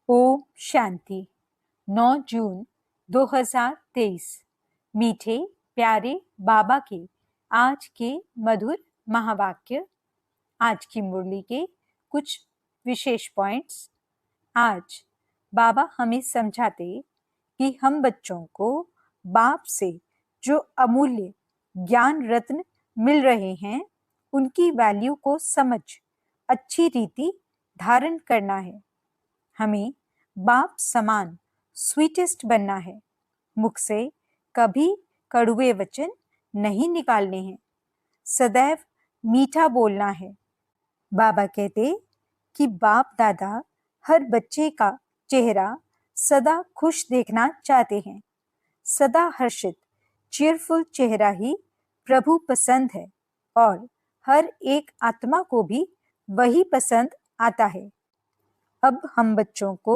ओम शांति। 9 जून 2023। मीठे प्यारे बाबा के आज के मधुर महावाक्य। आज की मुरली के कुछ विशेष पॉइंट्स। आज बाबा हमें समझाते कि हम बच्चों को बाप से जो अमूल्य ज्ञान रत्न मिल रहे हैं उनकी वैल्यू को समझ अच्छी रीति धारण करना है। हमें बाप समान स्वीटेस्ट बनना है। मुख से कभी कड़वे वचन नहीं निकालने हैं, सदैव मीठा बोलना है। बाबा कहते कि बाप दादा हर बच्चे का चेहरा सदा खुश देखना चाहते हैं। सदा हर्षित चीयरफुल चेहरा ही प्रभु पसंद है और हर एक आत्मा को भी वही पसंद आता है। अब हम बच्चों को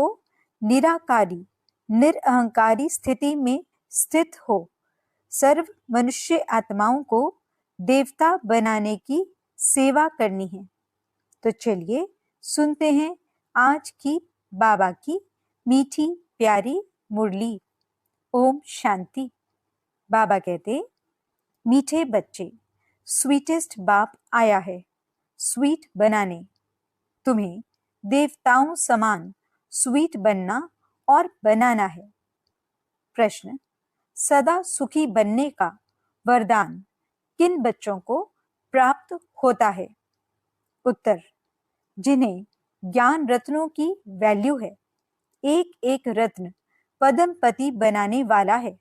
निराकारी निरअहंकारी स्थिति में स्थित हो सर्व मनुष्य आत्माओं को देवता बनाने की सेवा करनी है। तो चलिए सुनते हैं आज की बाबा की मीठी प्यारी मुरली। ओम शांति। बाबा कहते, मीठे बच्चे, स्वीटेस्ट बाप आया है स्वीट बनाने। तुम्हें देवताओं समान स्वीट बनना और बनाना है। प्रश्न, सदा सुखी बनने का वरदान किन बच्चों को प्राप्त होता है? उत्तर, जिन्हें ज्ञान रत्नों की वैल्यू है। एक एक रत्न पदमपति बनाने वाला है।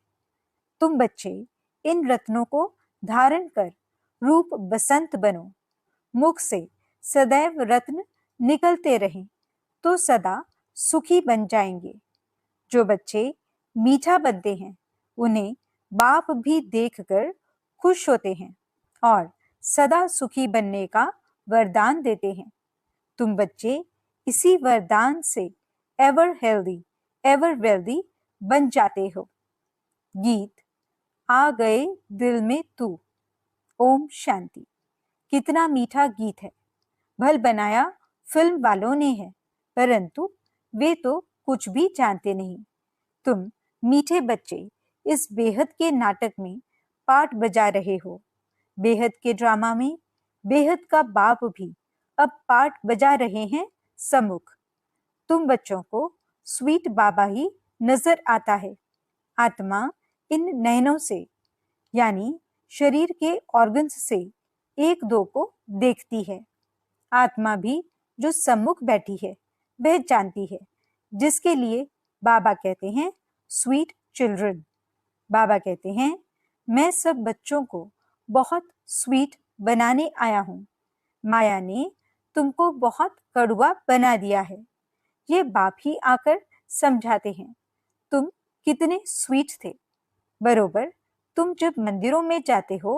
तुम बच्चे इन रत्नों को धारण कर रूप बसंत बनो। मुख से सदैव रत्न निकलते रहें तो सदा सुखी बन जाएंगे। जो बच्चे मीठा बनते हैं उन्हें बाप भी देखकर खुश होते हैं और सदा सुखी बनने का वरदान देते हैं। तुम बच्चे इसी वरदान से एवर हेल्दी एवर वेल्दी बन जाते हो। गीत आ गए दिल में तू। ओम शांति। कितना मीठा गीत है। भल बनाया फिल्म वालों ने है, परंतु वे तो कुछ भी जानते नहीं। तुम मीठे बच्चे इस बेहद के नाटक में पार्ट बजा रहे हो। बेहद के ड्रामा में बेहद का बाप भी अब पार्ट बजा रहे हैं सम्मुख। तुम बच्चों को स्वीट बाबा ही नजर आता है। आत्मा इन नयनों से यानी शरीर के ऑर्गन्स से एक दो को देखती है। आत्मा भी जो सम्मुख बैठी है वह जानती है, जिसके लिए बाबा कहते हैं स्वीट चिल्ड्रन। बाबा कहते हैं, मैं सब बच्चों को बहुत स्वीट बनाने आया हूँ। माया ने तुमको बहुत कड़वा बना दिया है। ये बाप ही आकर समझाते हैं तुम कितने स्वीट थे। बरोबर तुम जब मंदिरों में जाते हो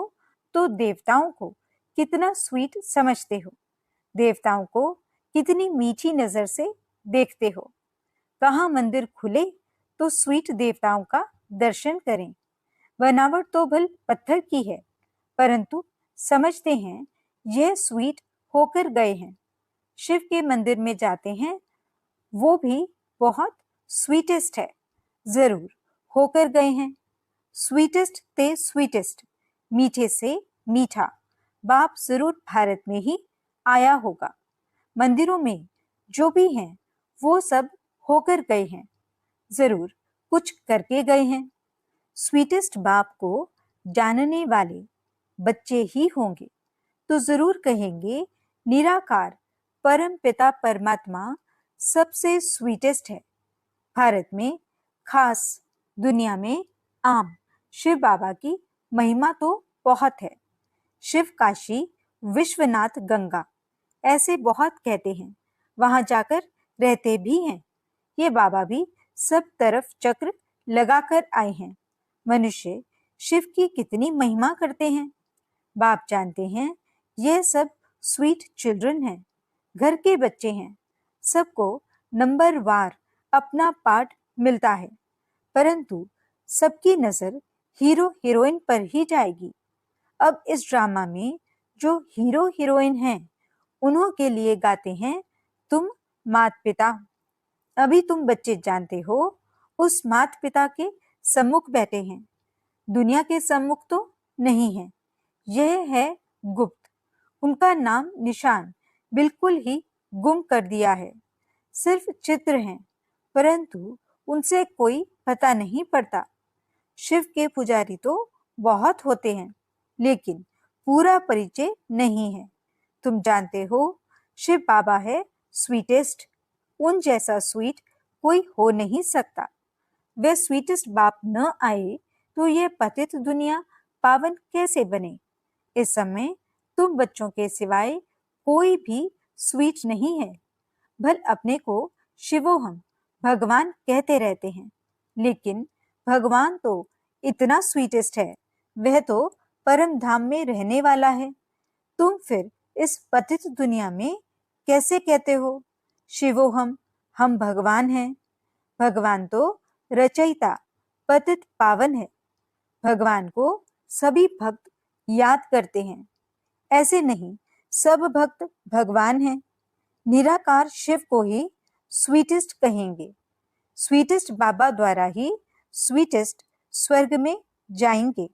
तो देवताओं को कितना स्वीट समझते हो। देवताओं को कितनी मीठी नजर से देखते हो। कहाँ मंदिर खुले तो स्वीट देवताओं का दर्शन करें। बनावट तो भल पत्थर की है, परंतु समझते हैं यह स्वीट होकर गए हैं। शिव के मंदिर में जाते हैं, वो भी बहुत स्वीटेस्ट है, जरूर होकर गए हैं। स्वीटेस्ट ते स्वीटेस्ट, मीठे से मीठा बाप जरूर भारत में ही आया होगा। मंदिरों में जो भी हैं वो सब होकर गए हैं, जरूर कुछ करके गए हैं। स्वीटेस्ट बाप को जानने वाले बच्चे ही होंगे तो जरूर कहेंगे निराकार परम पिता परमात्मा सबसे स्वीटेस्ट है। भारत में खास, दुनिया में आम शिव बाबा की महिमा तो बहुत है। शिव काशी, विश्वनाथ गंगा ऐसे बहुत कहते हैं, वहां जाकर रहते भी हैं। ये बाबा भी सब तरफ चक्र लगाकर आए हैं। मनुष्य शिव की कितनी महिमा करते हैं। बाप जानते हैं ये सब स्वीट चिल्ड्रन हैं, घर के बच्चे हैं। सबको नंबर वार अपना पार्ट मिलता है, परंतु सबकी नजर हीरो हीरोइन पर ही जाएगी। अब इस ड्रामा में जो हीरो हीरोइन हैं उन्हों के लिए गाते हैं तुम मात पिता। अभी तुम बच्चे जानते हो, उस माता पिता के सम्मुख बैठे हैं, दुनिया के सम्मुख तो नहीं है। यह है गुप्त। उनका नाम निशान बिल्कुल ही गुम कर दिया है। सिर्फ चित्र हैं, परंतु उनसे कोई पता नहीं पड़ता। शिव के पुजारी तो बहुत होते हैं, लेकिन पूरा परिचय नहीं है। तुम जानते हो, शिव बाबा है स्वीटेस्ट। उन जैसा स्वीट कोई हो नहीं सकता। वे स्वीटेस्ट बाप न आए तो ये पतित दुनिया पावन कैसे बने। इस समय तुम बच्चों के सिवाय कोई भी स्वीट नहीं है। भल अपने को शिवोहम भगवान कहते रहते हैं, लेकिन भगवान तो इतना स्वीटेस्ट है। वह तो परम धाम में रहने वाला है। तुम फिर इस पतित दुनिया में कैसे कहते हो शिवोहम, हम भगवान हैं। भगवान तो रचयिता पतित पावन है। भगवान को सभी भक्त याद करते हैं। ऐसे नहीं, सब भक्त भगवान हैं। निराकार शिव को ही स्वीटेस्ट कहेंगे। स्वीटेस्ट बाबा द्वारा ही स्वीटेस्ट स्वर्ग में जाएंगे।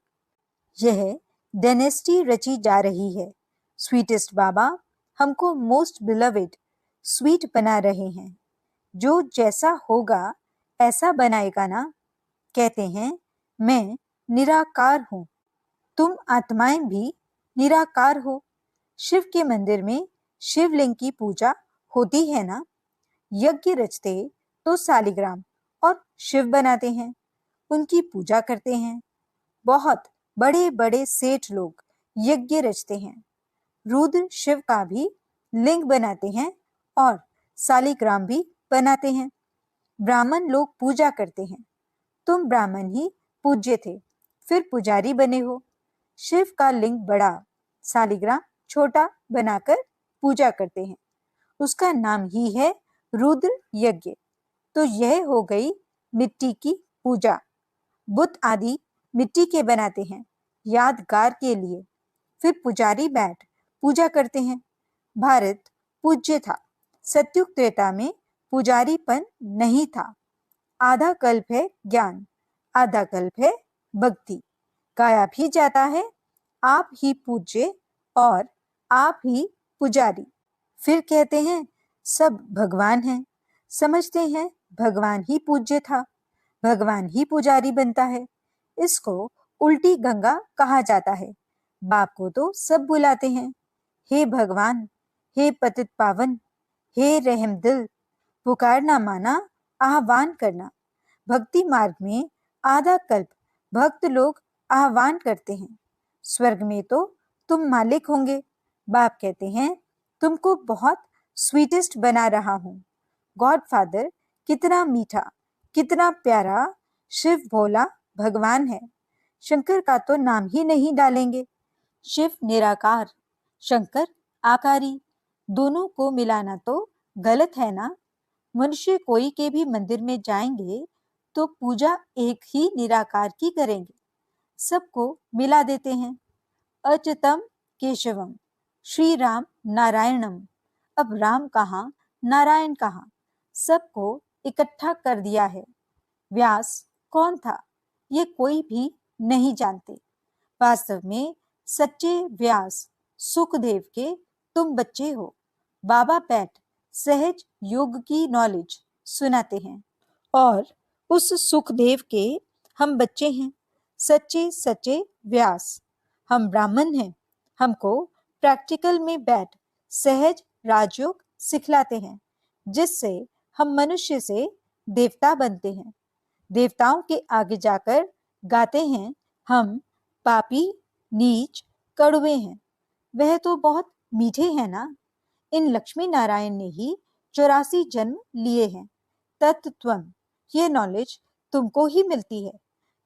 यह डेनेस्टी रची जा रही है। स्वीटेस्ट बाबा हमको मोस्ट बिलवेड स्वीट बना रहे हैं। जो जैसा होगा ऐसा बनाएगा ना। कहते हैं मैं निराकार हूँ। तुम आत्माएं भी निराकार हो। शिव के मंदिर में शिवलिंग की पूजा होती है ना। यज्ञ रचते तो सालिग्राम और शिव बनाते हैं, उनकी पूजा करते हैं। बहुत बड़े बड़े सेठ लोग यज्ञ रचते हैं। रुद्र शिव का भी लिंग बनाते हैं और सालिग्राम भी बनाते हैं। ब्राह्मण लोग पूजा करते हैं। तुम ब्राह्मण ही पूज्य थे, फिर पुजारी बने हो। शिव का लिंग बड़ा, सालिग्राम छोटा बनाकर पूजा करते हैं। उसका नाम ही है रुद्र यज्ञ। तो यह हो गई मिट्टी की पूजा। बुत आदि मिट्टी के बनाते हैं यादगार के लिए। फिर पुजारी बैठ पूजा करते हैं। भारत पूज्य था। सत्युग त्रेता में पुजारीपन नहीं था। आधा कल्प है ज्ञान, आधा कल्प है भक्ति। गाया भी जाता है, आप ही पूज्य और आप ही पुजारी। फिर कहते हैं सब भगवान हैं। समझते हैं भगवान ही पूज्य था, भगवान ही पुजारी बनता है। इसको उल्टी गंगा कहा जाता है। बाप को तो सब बुलाते हैं, हे भगवान, हे पतित पावन, हे रहम दिल। पुकारना माना आह्वान करना। भक्ति मार्ग में आधा कल्प भक्त लोग आह्वान करते हैं। स्वर्ग में तो तुम मालिक होंगे। बाप कहते हैं तुमको बहुत स्वीटेस्ट बना रहा हूँ। गॉड फादर कितना मीठा, कितना प्यारा शिव भोला भगवान है। शंकर का तो नाम ही नहीं डालेंगे। शिव निराकार, शंकर आकारी। दोनों को मिलाना तो गलत है ना। मनुष्य कोई के भी मंदिर में जाएंगे तो पूजा एक ही निराकार की करेंगे। सबको मिला देते हैं। अच्युतम केशवम, श्री राम नारायणम। अब राम कहाँ, नारायण कहाँ, सबको इकट्ठा कर दिया है। व्यास कौन था, ये कोई भी नहीं जानते। वास्तव में सच्चे व्यास सुखदेव के तुम बच्चे हो। बाबा बैठ सहज योग की नॉलेज सुनाते हैं और उस सुखदेव के हम बच्चे हैं। सच्चे सच्चे व्यास। हम ब्राह्मण हैं। हमको प्रैक्टिकल में बैठ सहज राजयोग सिखलाते हैं, जिससे हम मनुष्य से देवता बनते हैं। देवताओं के आगे जाकर गाते हैं हम पापी, नीच, कड़वे हैं। वह तो बहुत मीठे हैं ना। इन लक्ष्मी नारायण ने ही 84 जन्म लिए हैं। तत्त्वम, ये नॉलेज तुमको ही मिलती है।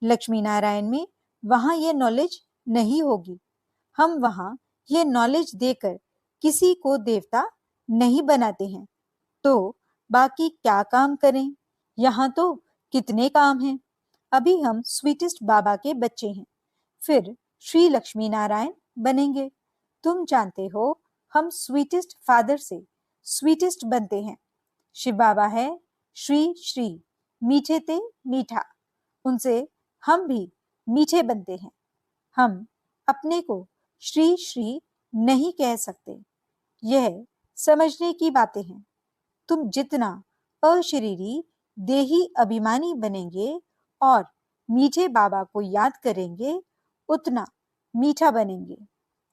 लक्ष्मी नारायण में वहां ये नॉलेज नहीं होगी। हम वहां ये नॉलेज देकर किसी को देवता नहीं बनाते हैं। तो बाकी क्या काम करें। यहाँ तो कितने काम हैं। अभी हम स्वीटेस्ट बाबा के बच्चे हैं, फिर श्री लक्ष्मी नारायण बनेंगे। तुम जानते हो हम स्वीटेस्ट फादर से स्वीटेस्ट बनते हैं। शिव बाबा है श्री श्री मीठे ते मीठा, उनसे हम भी मीठे बनते हैं। हम अपने को श्री श्री नहीं कह सकते। यह समझने की बातें हैं। तुम जितना अशरीरी देही अभिमानी बनेंगे और मीठे बाबा को याद करेंगे, उतना मीठा बनेंगे।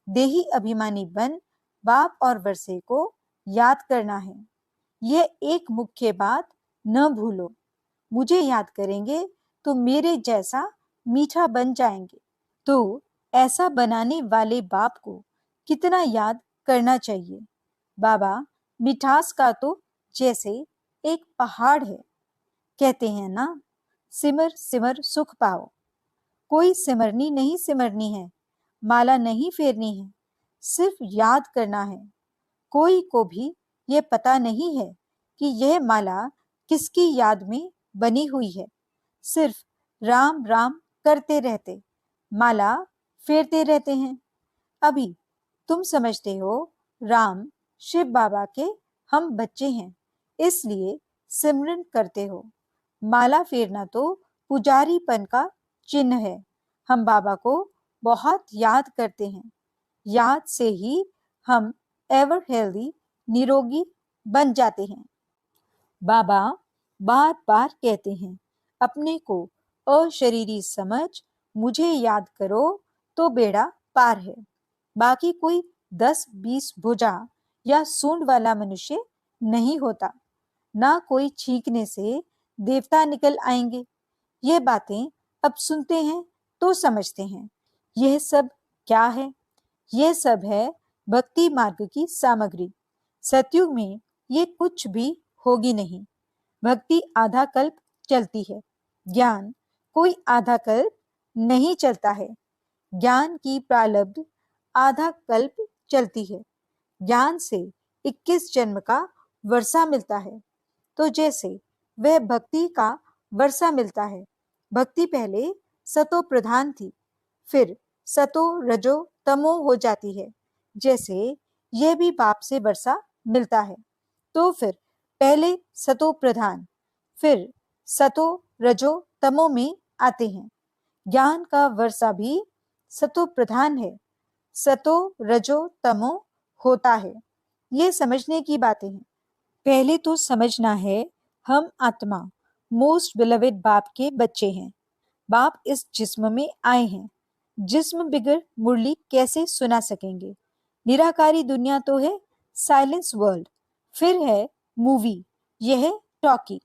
देही अभिमानी बन बाप और वर्षे को याद करना है। यह एक मुख्य बात न भूलो। मुझे याद करेंगे तो मेरे जैसा मीठा बन जाएंगे। तो ऐसा बनाने वाले बाप को कितना याद करना चाहिए। बाबा मिठास का तो जैसे एक पहाड़ है। कहते हैं ना, सिमर सिमर सुख पाओ। कोई सिमरनी नहीं सिमरनी है, माला नहीं फेरनी है, सिर्फ याद करना है। कोई को भी ये पता नहीं है कि यह माला किसकी याद में बनी हुई है। सिर्फ राम राम करते रहते, माला फेरते रहते हैं। अभी तुम समझते हो राम शिव बाबा के हम बच्चे हैं, इसलिए सिमरन करते हो। माला फेरना तो पुजारीपन का चिन्ह है। हम बाबा को बहुत याद करते हैं। याद से ही हम एवर हेल्दी, निरोगी बन जाते हैं। बाबा बार बार कहते हैं, अपने को अशरीरी समझ मुझे याद करो तो बेड़ा पार है। बाकी कोई 10-20 भुजा या सूंड वाला मनुष्य नहीं होता। ना कोई छींकने से देवता निकल आएंगे। ये बातें अब सुनते हैं तो समझते हैं। यह सब क्या है? यह सब है भक्ति मार्ग की सामग्री। सतयुग में ये कुछ भी होगी नहीं। भक्ति आधा कल्प चलती है, ज्ञान कोई आधा कल्प नहीं चलता है। ज्ञान की प्रारब्ध आधा कल्प चलती है। ज्ञान से 21 जन्म का वर्षा मिलता है। तो जैसे वह भक्ति का वर्षा मिलता है। भक्ति पहले सतो प्रधान थी, फिर सतो रजो तमो हो जाती है। जैसे यह भी बाप से वर्षा मिलता है। तो फिर पहले सतो प्रधान, फिर सतो रजो तमो में आते हैं। ज्ञान का वर्षा भी सतो प्रधान है, सतो रजो तमो होता है। ये समझने की बातें हैं। पहले तो समझना है, हम आत्मा मोस्ट बिलवेड बाप के बच्चे हैं। बाप इस जिस्म में आए हैं। जिस्म बिगर मुरली कैसे सुना सकेंगे? निराकारी दुनिया तो है साइलेंस वर्ल्ड, फिर है मूवी, यह है टॉकी।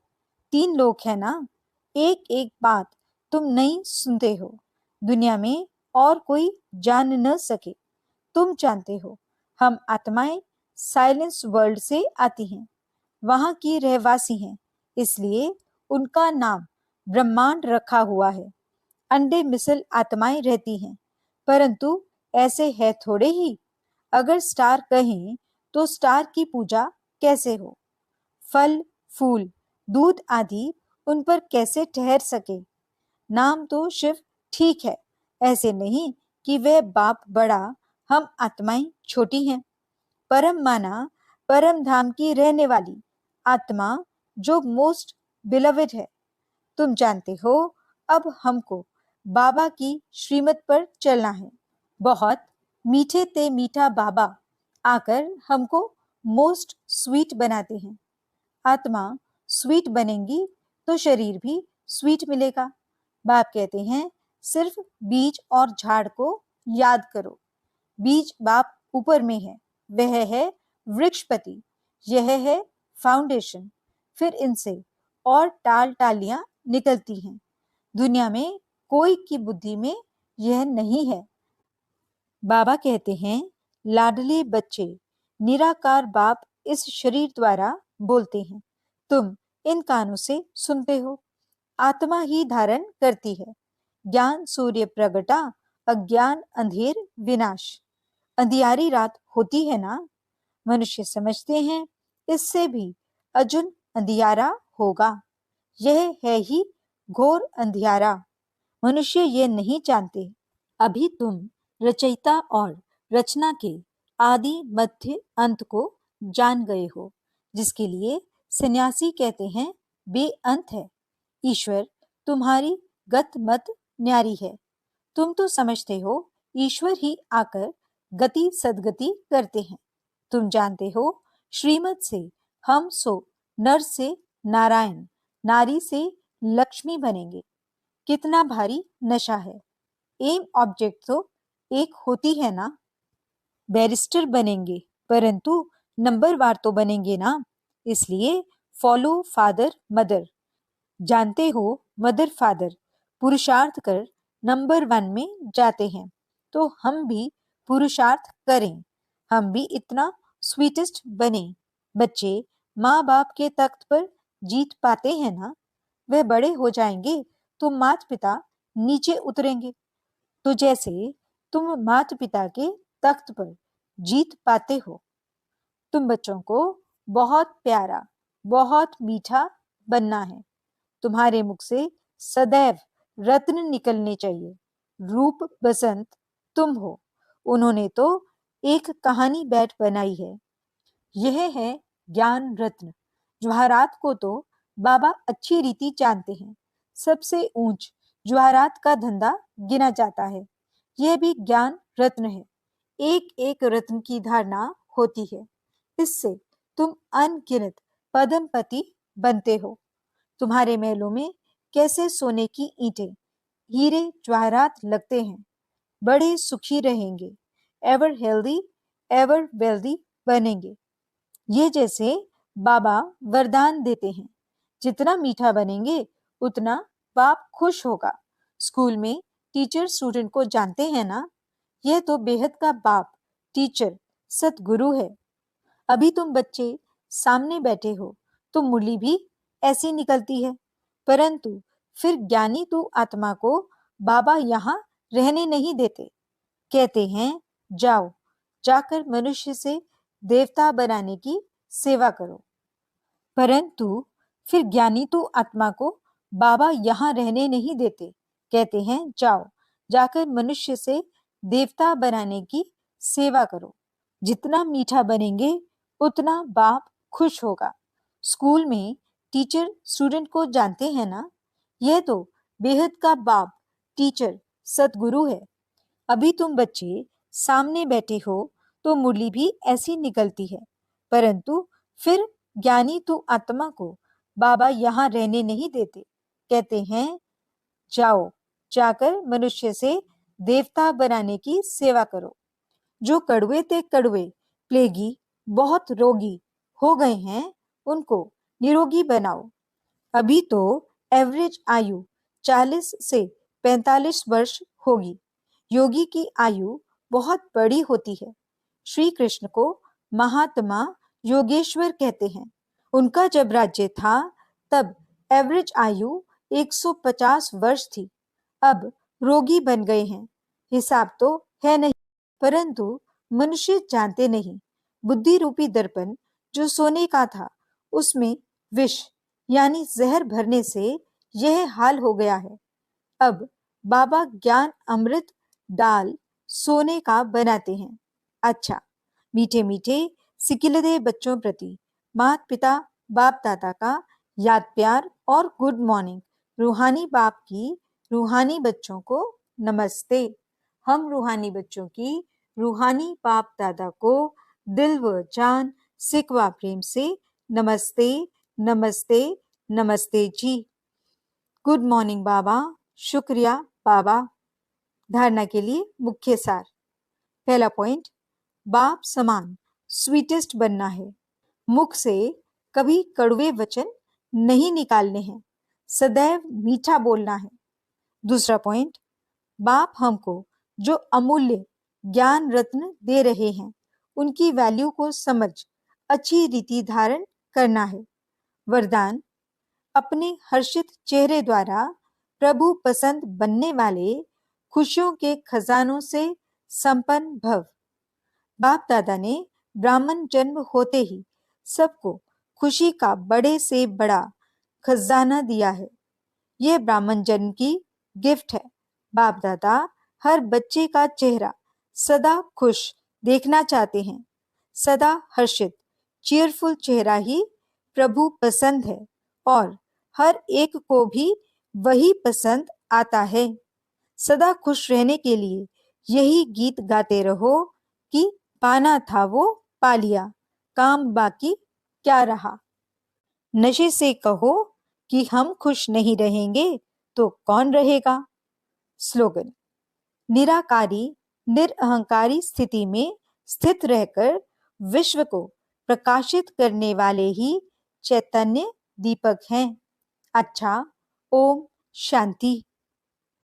3 लोग है ना। एक एक बात तुम नहीं सुनते हो, दुनिया में और कोई जान न सके। तुम जानते हो हम आत्माएं साइलेंस वर्ल्ड से आती हैं, वहां की रहवासी हैं, इसलिए उनका नाम ब्रह्मांड रखा हुआ है। अंडे मिसल आत्माएं रहती हैं, परंतु ऐसे है थोड़े ही। अगर स्टार कहें तो स्टार की पूजा कैसे हो? फल फूल दूध आदि उन पर कैसे ठहर सके? नाम तो शिव ठीक है, ऐसे नहीं कि वह बाप बड़ा, हम आत्माएं छोटी हैं। परम माना परम धाम की रहने वाली आत्मा जो मोस्ट बिलवेड है। तुम जानते हो अब हमको बाबा की श्रीमत पर चलना है। बहुत मीठे ते मीठा बाबा आकर हमको मोस्ट स्वीट बनाते हैं। आत्मा स्वीट बनेंगी तो शरीर भी स्वीट मिलेगा। बाप कहते हैं, सिर्फ बीज और झाड़ को याद करो। बीज बाप ऊपर में है, वह है वृक्षपति, यह है फाउंडेशन। फिर इनसे और टाल टालियां निकलती हैं। दुनिया में कोई की बुद्धि में यह नहीं है। बाबा कहते हैं, लाडले बच्चे, निराकार बाप इस शरीर द्वारा बोलते हैं। तुम इन कानों से सुनते हो। आत्मा ही धारण करती है। ज्ञान सूर्य प्रगटा, अज्ञान अंधेर विनाश। अंधियारी रात होती है ना। मनुष्य समझते हैं इससे भी अजुन अंधियारा होगा। यह है ही घोर अंधियारा। मनुष्य ये नहीं जानते। अभी तुम रचयिता और रचना के आदि मध्य अंत को जान गए हो, जिसके लिए सन्यासी कहते हैं बेअंत है। ईश्वर तुम्हारी गत मत न्यारी है। तुम तो समझते हो ईश्वर ही आकर गति सदगति करते हैं। तुम जानते हो श्रीमत से हम सो नर से नारायण, नारी से लक्ष्मी बनेंगे। कितना भारी नशा है। एम ऑब्जेक्ट तो एक होती है ना। बैरिस्टर बनेंगे परंतु नंबरवार तो बनेंगे ना। इसलिए फॉलो फादर मदर। जानते हो मदर फादर पुरुषार्थ कर नंबर 1 में जाते हैं, तो हम भी पुरुषार्थ करें। हम भी इतना स्वीटेस्ट बने। बच्चे माँ बाप के तख्त पर जीत पाते हैं ना। वह बड़े हो जाएंगे तो माता पिता नीचे उतरेंगे। तो जैसे तुम माता पिता के तख्त पर जीत पाते हो। तुम बच्चों को बहुत प्यारा, बहुत मीठा बनना है। तुम्हारे मुख से सदैव रत्न निकलने चाहिए। रूप बसंत तुम हो। उन्होंने तो एक कहानी बैठ बनाई है। यह है ज्ञान रत्न। जवाहरात को तो बाबा अच्छी रीति जानते हैं। सबसे ऊंच जवाहरात का धंधा गिना जाता है। यह भी ज्ञान रत्न है। एक एक रत्न की धारणा होती है। इससे तुम अनगिनत पदमपति बनते हो। तुम्हारे महलों में कैसे सोने की ईंटें, हीरे जवाहरात लगते हैं। बड़े सुखी रहेंगे। एवर हेल्दी, एवर वेल्दी बनेंगे। ये जैसे बाबा वरदान देते हैं। जितना मीठा बनेंगे उतना बाप खुश होगा। स्कूल में टीचर स्टूडेंट को जानते हैं ना। यह तो बेहद का बाप, टीचर, सतगुरु है। अभी तुम बच्चे सामने बैठे हो तो मुरली भी ऐसी निकलती है। परंतु फिर ज्ञानी तो आत्मा को बाबा यहाँ रहने नहीं देते। कहते हैं जाओ, जाकर मनुष्य से देवता बनाने की सेवा करो। परंतु फिर ज्ञानी तो आत्मा को बाबा यहाँ रहने नहीं देते। कहते हैं जाओ, जाकर मनुष्य से देवता बनाने की सेवा करो। जितना मीठा बनेंगे उतना बाप खुश होगा। स्कूल में टीचर स्टूडेंट को जानते हैं ना। यह तो बेहद का बाप, टीचर, सतगुरु है। अभी तुम बच्चे सामने बैठे हो तो मुरली भी ऐसी निकलती है। परंतु फिर ज्ञानी तो आत्मा को बाबा यहाँ रहने नहीं देते। कहते हैं जाओ, जाकर मनुष्य से देवता बनाने की सेवा करो। जो कड़वे ते कड़वे, प्लेगी, बहुत रोगी हो गए हैं, उनको निरोगी बनाओ। अभी तो एवरेज आयु 40 से 45 वर्ष होगी। योगी की आयु बहुत बड़ी होती है। श्री कृष्ण को महात्मा योगेश्वर कहते हैं। उनका जब राज्य था तब एवरेज आयु 150 वर्ष थी। अब रोगी बन गए हैं। हिसाब तो है नहीं, परंतु मनुष्य जानते नहीं। बुद्धि रूपी दर्पण जो सोने का था, उसमें विष यानी जहर भरने से यह हाल हो गया है। अब बाबा ज्ञान अमृत डाल सोने का बनाते हैं। अच्छा, मीठे मीठे सिकिलदे बच्चों प्रति माता पिता बाप दादा का याद प्यार और गुड मॉर्निंग। रूहानी बाप की रूहानी बच्चों को नमस्ते। हम रूहानी बच्चों की रूहानी बाप दादा को दिल व जान सिकवा प्रेम से नमस्ते, नमस्ते, नमस्ते जी। गुड मॉर्निंग बाबा। शुक्रिया बाबा। धारणा के लिए मुख्य सार। पहला पॉइंट, बाप समान स्वीटेस्ट बनना है। मुख से कभी कड़वे वचन नहीं निकालने हैं। सदैव मीठा बोलना है। दूसरा पॉइंट, बाप हमको जो अमूल्य ज्ञान रत्न दे रहे हैं, उनकी वैल्यू को समझ अच्छी रीति धारण करना है। वरदान, अपने हर्षित चेहरे द्वारा प्रभु पसंद बनने वाले खुशियों के खजानों से संपन्न भव। बाप दादा ने ब्राह्मण जन्म होते ही सबको खुशी का बड़े से बड़ा खजाना दिया है। यह ब्राह्मण जन्म की गिफ्ट है। बाप दादा हर बच्चे का चेहरा सदा खुश देखना चाहते हैं। सदा हर्षित, चीयरफुल चेहरा ही प्रभु पसंद है और हर एक को भी वही पसंद आता है। सदा खुश रहने के लिए यही गीत गाते रहो कि पाना था वो पा लिया, काम बाकी क्या रहा। नशे से कहो कि हम खुश नहीं रहेंगे तो कौन रहेगा। स्लोगन। निराकारी निरअहंकारी स्थिति में स्थित रहकर विश्व को प्रकाशित करने वाले ही चैतन्य दीपक हैं। अच्छा, ओम शांति।